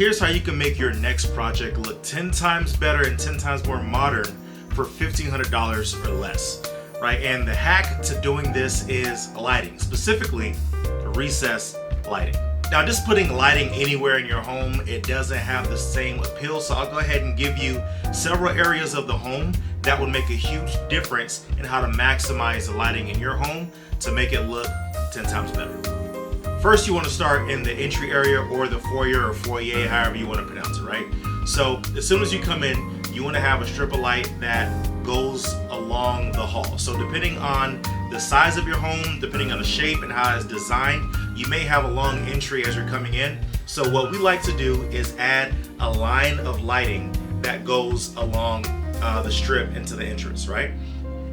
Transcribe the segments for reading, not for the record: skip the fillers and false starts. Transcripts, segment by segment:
here's how you can make your next project look 10 times better and 10 times more modern for $1,500 or less, right? And the hack to doing this is lighting, specifically recessed lighting. Now, just putting lighting anywhere in your home, it doesn't have the same appeal. So I'll go ahead and give you several areas of the home that would make a huge difference in how to maximize the lighting in your home to make it look 10 times better. First, you want to start in the entry area or the foyer or foyer, however you want to pronounce it, right? So as soon as you come in, you want to have a strip of light that goes along the hall. So depending on the size of your home, depending on the shape and how it's designed, you may have a long entry as you're coming in. So what we like to do is add a line of lighting that goes along the strip into the entrance, right?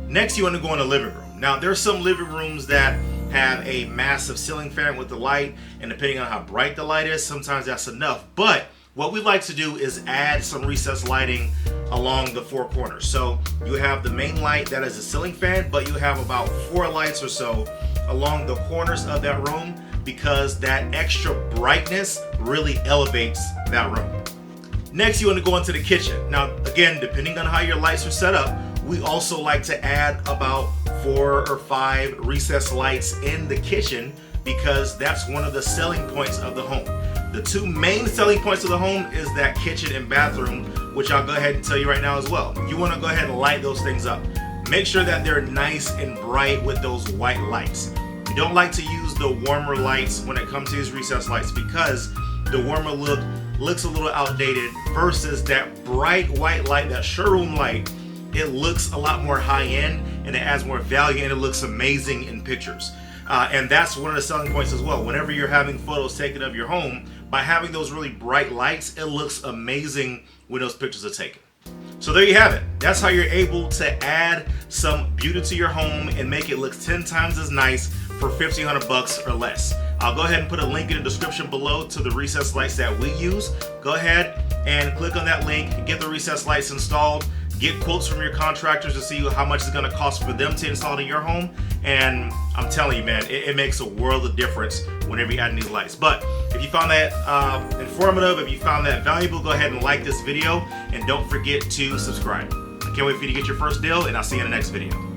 Next, you want to go in the living room. Now, there are some living rooms that have a massive ceiling fan with the light, and depending on how bright the light is, sometimes that's enough. But what we like to do is add some recessed lighting along the four corners. So you have the main light that is a ceiling fan, but you have about 4 lights or so along the corners of that room, because that extra brightness really elevates that room. Next, you want to go into the kitchen. Now, again, depending on how your lights are set up, we also like to add about 4 or 5 recessed lights in the kitchen, because that's one of the selling points of the home. The 2 main selling points of the home is that kitchen and bathroom, which I'll go ahead and tell you right now as well. You want to go ahead and light those things up. Make sure that they're nice and bright with those white lights. We don't like to use the warmer lights when it comes to these recessed lights, because the warmer look looks a little outdated versus that bright white light, that showroom light. It looks a lot more high-end and it adds more value and it looks amazing in pictures. And that's one of the selling points as well. Whenever you're having photos taken of your home, by having those really bright lights, it looks amazing when those pictures are taken. So there you have it. That's how you're able to add some beauty to your home and make it look 10 times as nice for $1,500 or less. I'll go ahead and put a link in the description below to the recessed lights that we use. Go ahead and click on that link, get the recessed lights installed, get quotes from your contractors to see how much it's going to cost for them to install it in your home. And I'm telling you, man, it makes a world of difference whenever you're adding these lights. But if you found that informative, if you found that valuable, go ahead and like this video and don't forget to subscribe. I can't wait for you to get your first deal, and I'll see you in the next video.